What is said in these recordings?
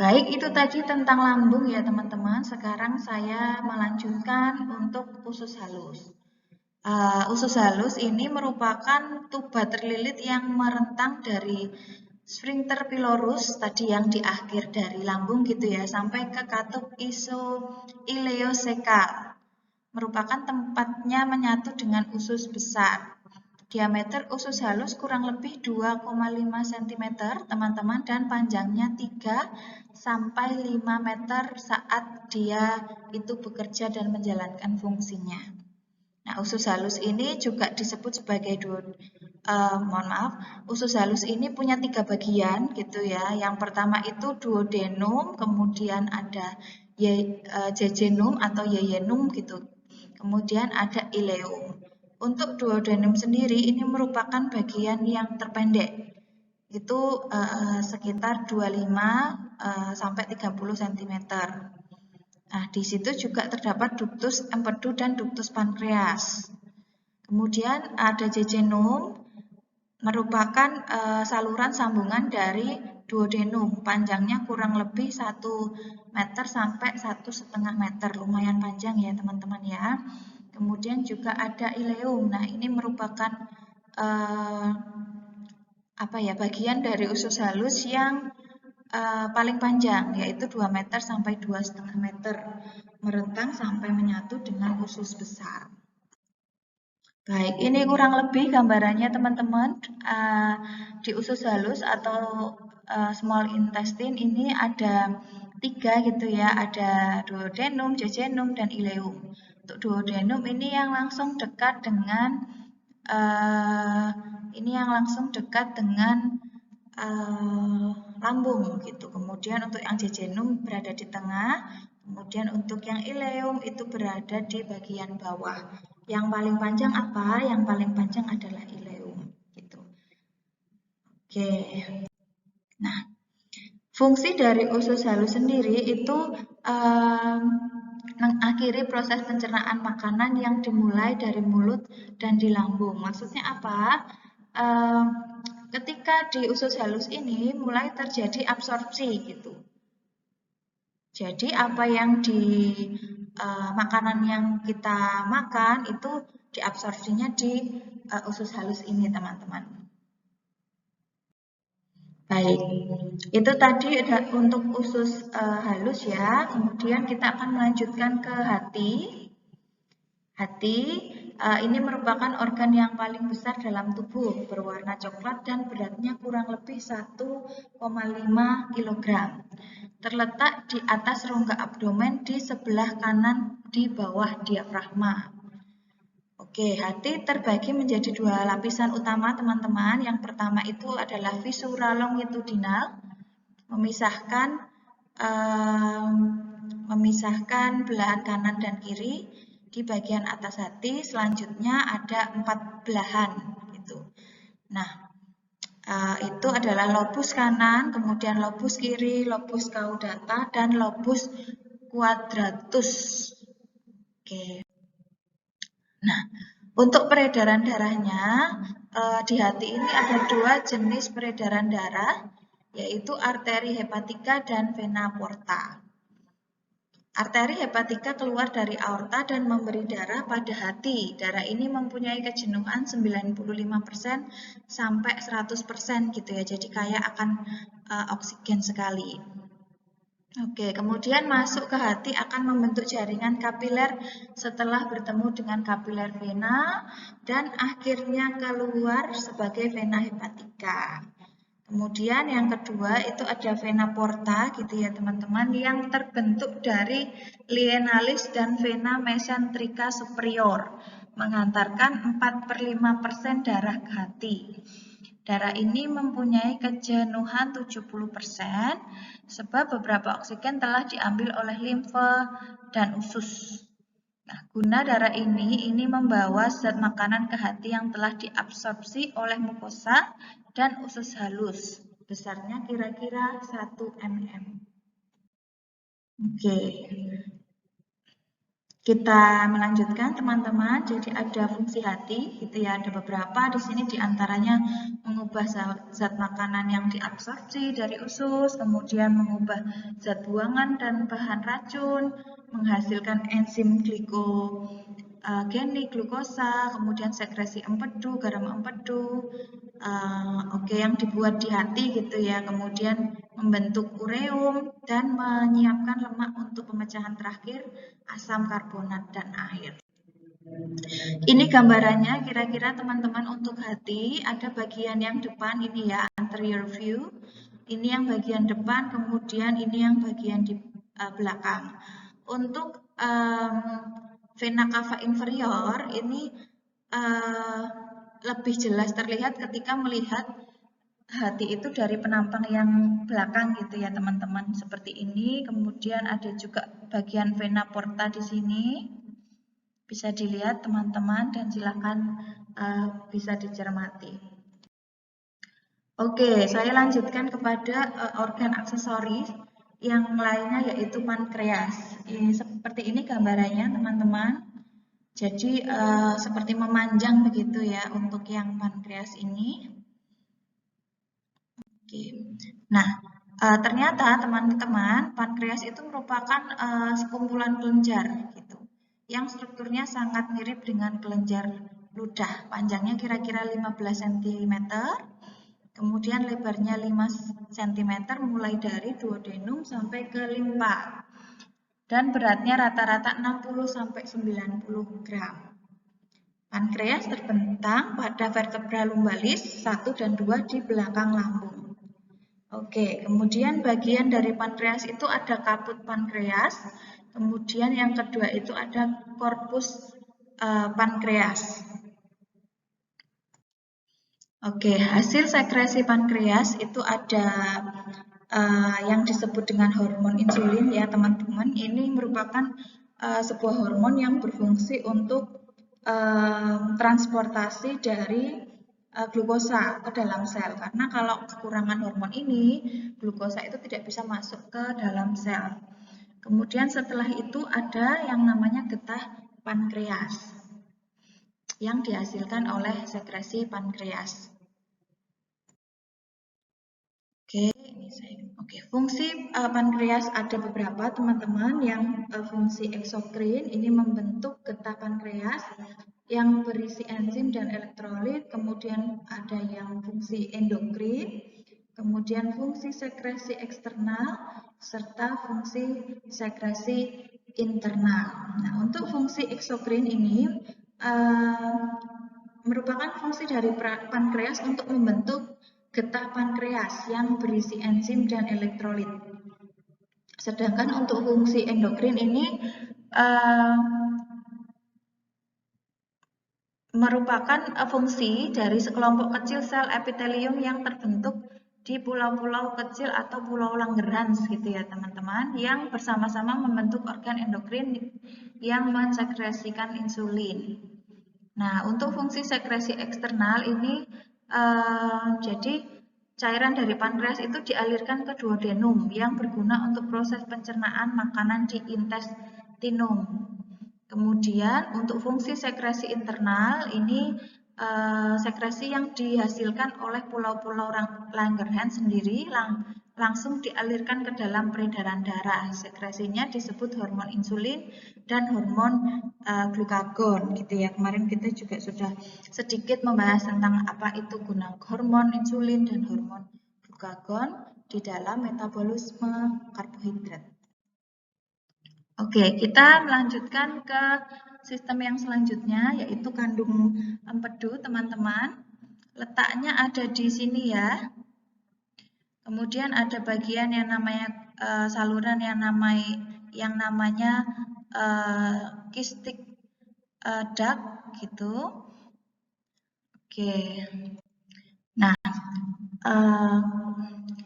Baik, itu tadi tentang lambung ya teman-teman. Sekarang saya melanjutkan untuk usus halus. Usus halus ini merupakan tuba terlilit yang merentang dari sphincter pylorus tadi yang di akhir dari lambung gitu ya sampai ke katup ileocecal. Merupakan tempatnya menyatu dengan usus besar. Diameter usus halus kurang lebih 2,5 cm teman-teman dan panjangnya 3 sampai 5 meter saat dia itu bekerja dan menjalankan fungsinya. Nah, usus halus ini juga disebut sebagai usus halus ini punya 3 bagian gitu ya. Yang pertama itu duodenum, kemudian ada jejunum atau yeyunum gitu. Kemudian ada ileum. Untuk duodenum sendiri ini merupakan bagian yang terpendek. Itu sekitar 25 sampai 30 cm. Nah, di situ juga terdapat ductus empedu dan ductus pankreas. Kemudian ada jejunum, merupakan saluran sambungan dari duodenum. Panjangnya kurang lebih 1 meter sampai 1,5 meter. Lumayan panjang ya teman-teman ya. Kemudian juga ada ileum. Nah, ini merupakan bagian dari usus halus yang paling panjang, yaitu 2 meter sampai 2,5 meter, merentang sampai menyatu dengan usus besar. Baik, ini kurang lebih gambarannya teman-teman. Di usus halus atau small intestine ini ada 3 gitu ya, ada duodenum, jejunum, dan ileum. Untuk duodenum ini yang langsung dekat dengan lambung gitu. Kemudian untuk yang jejunum berada di tengah, kemudian untuk yang ileum itu berada di bagian bawah. Yang paling panjang apa? Yang paling panjang adalah ileum gitu. Oke. Nah, fungsi dari usus halus sendiri itu mengakhiri proses pencernaan makanan yang dimulai dari mulut dan di lambung. Maksudnya apa? Ketika di usus halus ini mulai terjadi absorpsi gitu. Jadi apa yang di makanan yang kita makan itu diabsorpsinya di usus halus ini teman-teman. Baik, itu tadi untuk usus halus ya. Kemudian kita akan melanjutkan ke hati. Hati ini merupakan organ yang paling besar dalam tubuh, berwarna coklat dan beratnya kurang lebih 1,5 kg. Terletak di atas rongga abdomen di sebelah kanan di bawah diafragma. Oke, hati terbagi menjadi 2 lapisan utama teman-teman. Yang pertama itu adalah viscera longitudinal, memisahkan belahan kanan dan kiri. Di bagian atas hati selanjutnya ada 4 belahan gitu. Nah, itu adalah lobus kanan, kemudian lobus kiri, lobus caudata, dan lobus quadratus. Oke. Nah, untuk peredaran darahnya, di hati ini ada 2 jenis peredaran darah, yaitu arteri hepatika dan vena porta. Arteri hepatika keluar dari aorta dan memberi darah pada hati. Darah ini mempunyai kejenuhan 95% sampai 100% gitu ya. Jadi kaya akan oksigen sekali. Oke, kemudian masuk ke hati akan membentuk jaringan kapiler setelah bertemu dengan kapiler vena dan akhirnya keluar sebagai vena hepatika. Kemudian yang kedua itu ada vena porta gitu ya teman-teman yang terbentuk dari lienalis dan vena mesentrika superior menghantarkan 4/5% darah ke hati. Darah ini mempunyai kejenuhan 70% sebab beberapa oksigen telah diambil oleh limfe dan usus. Nah, guna darah ini membawa zat makanan ke hati yang telah diabsorpsi oleh mukosa dan usus halus. Besarnya kira-kira 1 mm. Oke. Kita melanjutkan teman-teman, jadi ada fungsi hati gitu ya, ada beberapa di sini diantaranya mengubah zat makanan yang diabsorpsi dari usus, kemudian mengubah zat buangan dan bahan racun, menghasilkan enzim glikogenik, glukosa, kemudian sekresi empedu, garam empedu, oke, yang dibuat di hati gitu ya, kemudian membentuk ureum dan menyiapkan lemak untuk pemecahan terakhir asam karbonat dan air. Ini gambarannya kira-kira teman-teman untuk hati, ada bagian yang depan ini ya, anterior view. Ini yang bagian depan, kemudian ini yang bagian di belakang. Untuk vena cava inferior ini lebih jelas terlihat ketika melihat hati itu dari penampang yang belakang gitu ya teman-teman, seperti ini. Kemudian ada juga bagian vena porta di sini, bisa dilihat teman-teman dan silakan bisa dicermati. Oke, saya lanjutkan kepada organ aksesoris yang lainnya yaitu pankreas. Ini seperti ini gambarannya teman-teman. Jadi seperti memanjang begitu ya untuk yang pankreas ini. Oke. Nah, ternyata teman-teman pankreas itu merupakan sekumpulan kelenjar gitu, yang strukturnya sangat mirip dengan kelenjar ludah. Panjangnya kira-kira 15 cm, kemudian lebarnya 5 cm mulai dari duodenum sampai ke limpa. Dan beratnya rata-rata 60–90 gram. Pankreas terbentang pada vertebra lumbalis 1 dan 2 di belakang lambung. Oke, kemudian bagian dari pankreas itu ada kaput pankreas, kemudian yang kedua itu ada korpus pankreas. Oke, hasil sekresi pankreas itu ada yang disebut dengan hormon insulin ya teman-teman. Ini merupakan sebuah hormon yang berfungsi untuk transportasi dari glukosa ke dalam sel. Karena kalau kekurangan hormon ini, glukosa itu tidak bisa masuk ke dalam sel. Kemudian setelah itu ada yang namanya getah pankreas yang dihasilkan oleh sekresi pankreas. Oke, fungsi pankreas ada beberapa teman-teman. Yang fungsi eksokrin ini membentuk getah pankreas yang berisi enzim dan elektrolit. Kemudian ada yang fungsi endokrin, kemudian fungsi sekresi eksternal, serta fungsi sekresi internal. Nah, untuk fungsi eksokrin ini merupakan fungsi dari pankreas untuk membentuk getah pankreas yang berisi enzim dan elektrolit. Sedangkan untuk fungsi endokrin ini merupakan fungsi dari sekelompok kecil sel epitelium yang terbentuk di pulau-pulau kecil atau pulau Langerhans gitu ya teman-teman, yang bersama-sama membentuk organ endokrin yang mensekresikan insulin. Nah, untuk fungsi sekresi eksternal ini jadi cairan dari pankreas itu dialirkan ke duodenum yang berguna untuk proses pencernaan makanan di intestinum. Kemudian untuk fungsi sekresi internal ini sekresi yang dihasilkan oleh pulau-pulau Langerhans sendiri langsung dialirkan ke dalam peredaran darah. Sekresinya disebut hormon insulin dan hormon glukagon gitu ya. Kemarin kita juga sudah sedikit membahas tentang apa itu guna hormon insulin dan hormon glukagon di dalam metabolisme karbohidrat. Oke, kita melanjutkan ke sistem yang selanjutnya, yaitu kandung empedu, teman-teman. Letaknya ada di sini ya. Kemudian ada bagian yang namanya saluran yang namanya cystic duct gitu. Oke. Nah,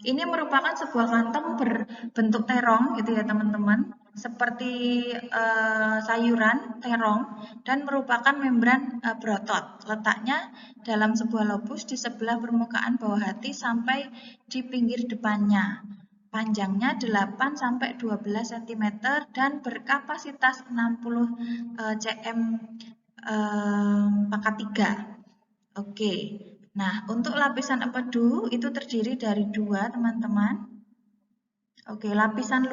ini merupakan sebuah kantong berbentuk terong gitu ya teman-teman, seperti sayuran terong dan merupakan membran berotot. Letaknya dalam sebuah lobus di sebelah permukaan bawah hati sampai di pinggir depannya. Panjangnya 8 sampai 12 cm dan berkapasitas 60 cm pangkat 3. Oke. Nah, untuk lapisan empedu itu terdiri dari 2, teman-teman. Oke, lapisan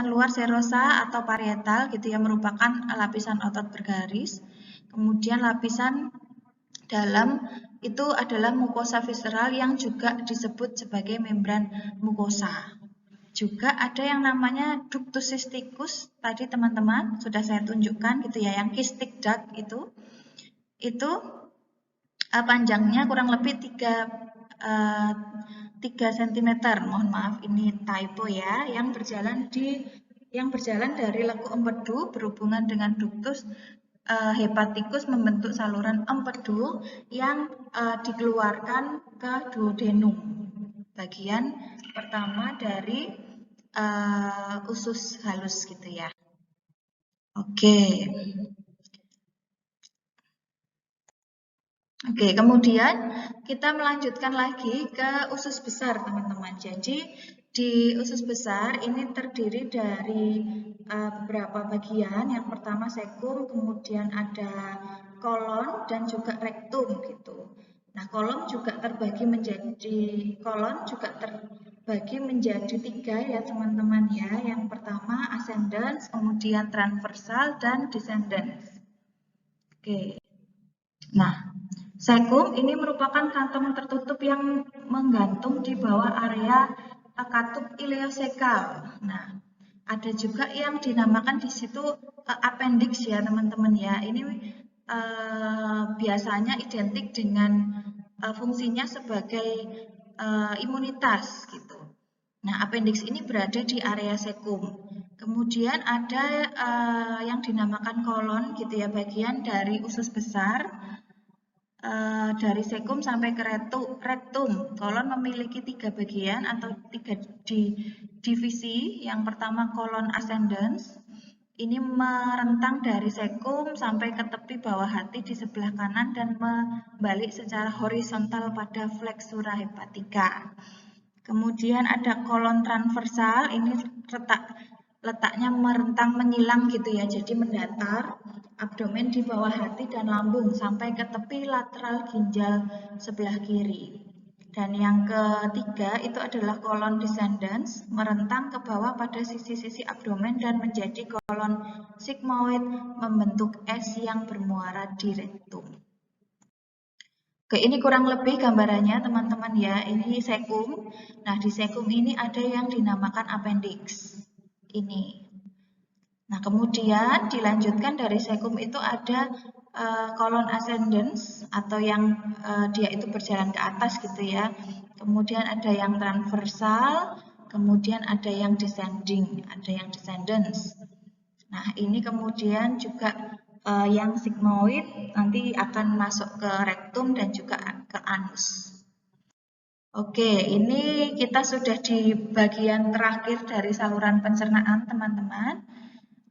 luar serosa atau parietal gitu ya, merupakan lapisan otot bergaris. Kemudian lapisan dalam itu adalah mukosa visceral yang juga disebut sebagai membran mukosa. Juga ada yang namanya ductus cysticus, tadi teman-teman sudah saya tunjukkan gitu ya, yang cystic duct itu panjangnya kurang lebih 3 cm. Mohon maaf ini typo ya, yang berjalan dari lekuk empedu berhubungan dengan ductus hepaticus membentuk saluran empedu yang dikeluarkan ke duodenum, bagian pertama dari usus halus gitu ya. Oke, kemudian kita melanjutkan lagi ke usus besar, teman-teman. Jadi di usus besar ini terdiri dari beberapa bagian. Yang pertama sekum, kemudian ada kolon dan juga rektum gitu. Nah, kolon juga terbagi menjadi 3 ya, teman-teman ya. Yang pertama ascendens, kemudian transversal dan descendens. Oke. Nah, sekum ini merupakan kantong tertutup yang menggantung di bawah area katup ileosekal. Nah, ada juga yang dinamakan di situ appendix ya, teman-teman ya. Ini biasanya identik dengan fungsinya sebagai imunitas gitu. Nah, appendix ini berada di area sekum. Kemudian ada yang dinamakan kolon gitu ya, bagian dari usus besar. Dari sekum sampai ke rektum. Kolon memiliki 3 bagian atau 3 divisi. Yang pertama kolon ascendens. Ini merentang dari sekum sampai ke tepi bawah hati di sebelah kanan dan membalik secara horizontal pada flexura hepatica. Kemudian ada kolon transversal. Ini letaknya merentang menyilang gitu ya, jadi mendatar. Abdomen di bawah hati dan lambung sampai ke tepi lateral ginjal sebelah kiri. Dan yang ketiga itu adalah kolon descendens, merentang ke bawah pada sisi-sisi abdomen dan menjadi kolon sigmoid membentuk S yang bermuara di rektum. Oke, ini kurang lebih gambarannya teman-teman ya. Ini sekum. Nah, di sekum ini ada yang dinamakan appendix. Ini. Nah, kemudian dilanjutkan dari sekum itu ada kolon ascendens atau yang dia itu berjalan ke atas gitu ya. Kemudian ada yang transversal, kemudian ada yang descending, ada yang descendens. Nah, ini kemudian juga yang sigmoid nanti akan masuk ke rektum dan juga ke anus. Oke, ini kita sudah di bagian terakhir dari saluran pencernaan, teman-teman.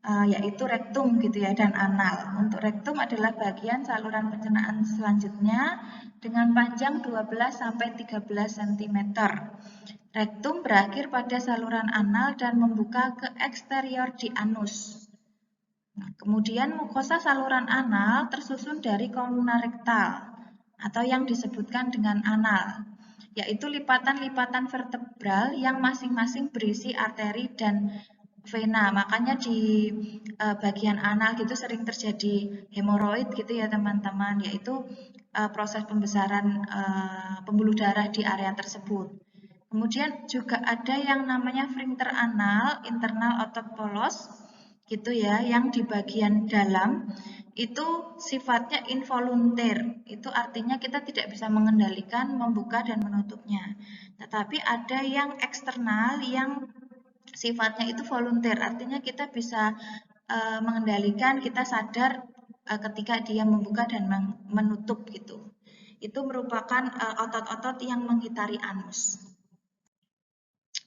Yaitu rektum gitu ya dan anal. Untuk rektum adalah bagian saluran pencernaan selanjutnya dengan panjang 12 sampai 13 cm. Rektum berakhir pada saluran anal dan membuka ke eksterior di anus. Nah, kemudian mukosa saluran anal tersusun dari kolumna rektal atau yang disebutkan dengan anal, yaitu lipatan-lipatan vertebral yang masing-masing berisi arteri dan vena. Makanya di bagian anal gitu sering terjadi hemoroid gitu ya teman-teman, yaitu proses pembesaran pembuluh darah di area tersebut. Kemudian juga ada yang namanya sphincter anal, internal otot polos gitu ya, yang di bagian dalam itu sifatnya involunteer. Itu artinya kita tidak bisa mengendalikan membuka dan menutupnya. Tetapi ada yang eksternal yang sifatnya itu volunteer, artinya kita bisa mengendalikan, kita sadar ketika dia membuka dan menutup gitu. Itu merupakan otot-otot yang mengitari anus.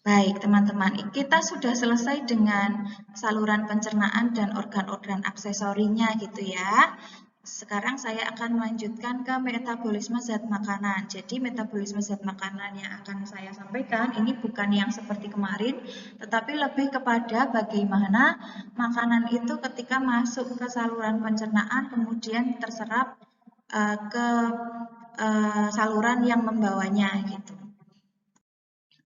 Baik, teman-teman, kita sudah selesai dengan saluran pencernaan dan organ-organ aksesorinya gitu ya. Sekarang saya akan melanjutkan ke metabolisme zat makanan. Jadi metabolisme zat makanan yang akan saya sampaikan ini bukan yang seperti kemarin, tetapi lebih kepada bagaimana makanan itu ketika masuk ke saluran pencernaan kemudian terserap ke saluran yang membawanya gitu.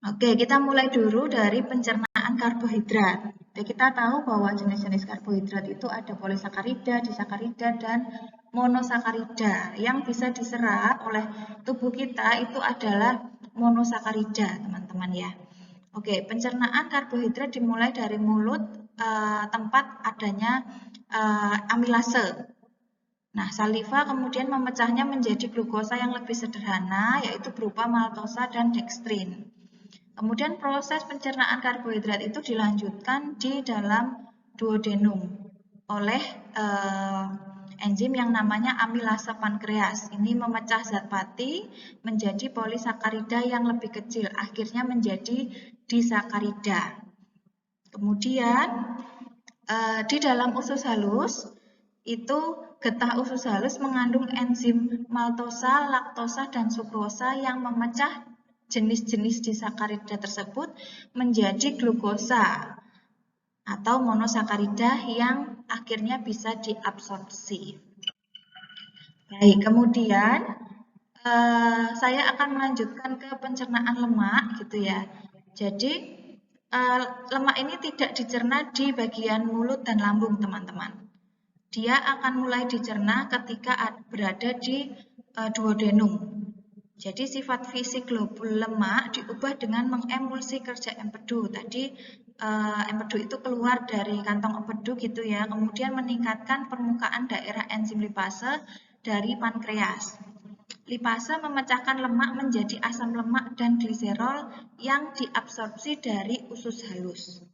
Oke, kita mulai dulu dari pencernaan karbohidrat. Jadi kita tahu bahwa jenis-jenis karbohidrat itu ada polisakarida, disakarida, dan monosakarida. Yang bisa diserap oleh tubuh kita itu adalah monosakarida, teman-teman ya. Oke, pencernaan karbohidrat dimulai dari mulut, tempat adanya amilase. Nah, saliva kemudian memecahnya menjadi glukosa yang lebih sederhana, yaitu berupa maltosa dan dextrin. Kemudian proses pencernaan karbohidrat itu dilanjutkan di dalam duodenum oleh enzim yang namanya amilase pankreas. Ini memecah zat pati menjadi polisakarida yang lebih kecil, akhirnya menjadi disakarida. Kemudian di dalam usus halus itu getah usus halus mengandung enzim maltosa, laktosa, dan sukrosa yang memecah jenis-jenis disakarida tersebut menjadi glukosa atau monosakarida yang akhirnya bisa diabsorpsi. Baik, kemudian saya akan melanjutkan ke pencernaan lemak gitu ya. Jadi lemak ini tidak dicerna di bagian mulut dan lambung, teman-teman. Dia akan mulai dicerna ketika berada di duodenum. Jadi sifat fisik globul lemak diubah dengan mengemulsi kerja empedu. Tadi empedu itu keluar dari kantong empedu gitu ya, kemudian meningkatkan permukaan daerah enzim lipase dari pankreas. Lipase memecahkan lemak menjadi asam lemak dan gliserol yang diabsorpsi dari usus halus.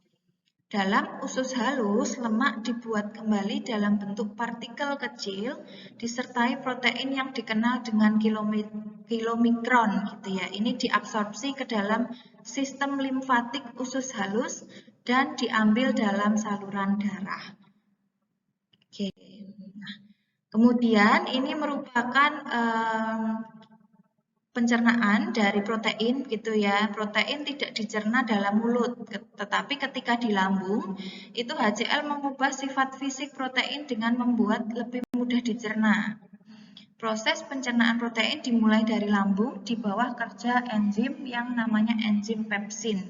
Dalam usus halus, lemak dibuat kembali dalam bentuk partikel kecil disertai protein yang dikenal dengan kilomikron gitu ya. Ini diabsorpsi ke dalam sistem limfatik usus halus dan diambil dalam saluran darah. Oke. Nah, kemudian ini merupakan pencernaan dari protein gitu ya. Protein tidak dicerna dalam mulut, tetapi ketika di lambung itu HCl mengubah sifat fisik protein dengan membuat lebih mudah dicerna. Proses pencernaan protein dimulai dari lambung di bawah kerja enzim yang namanya enzim pepsin.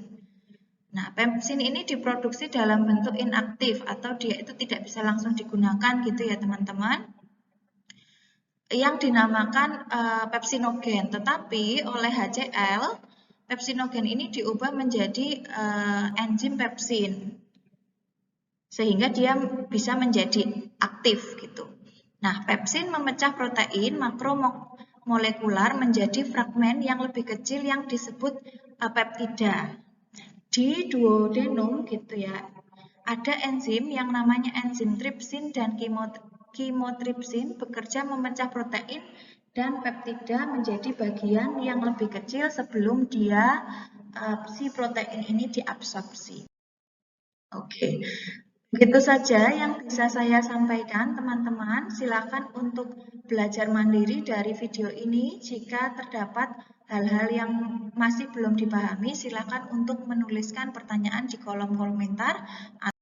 Nah, pepsin ini diproduksi dalam bentuk inaktif atau dia itu tidak bisa langsung digunakan gitu ya teman-teman, yang dinamakan pepsinogen, tetapi oleh HCl pepsinogen ini diubah menjadi enzim pepsin sehingga dia bisa menjadi aktif gitu. Nah, pepsin memecah protein makromolekular menjadi fragmen yang lebih kecil yang disebut peptida. Di duodenum gitu ya, ada enzim yang namanya enzim tripsin dan kimotripsin bekerja memecah protein dan peptida menjadi bagian yang lebih kecil sebelum dia si protein ini diabsorpsi. Oke. Begitu saja yang bisa saya sampaikan, teman-teman. Silakan untuk belajar mandiri dari video ini. Jika terdapat hal-hal yang masih belum dipahami, silakan untuk menuliskan pertanyaan di kolom komentar.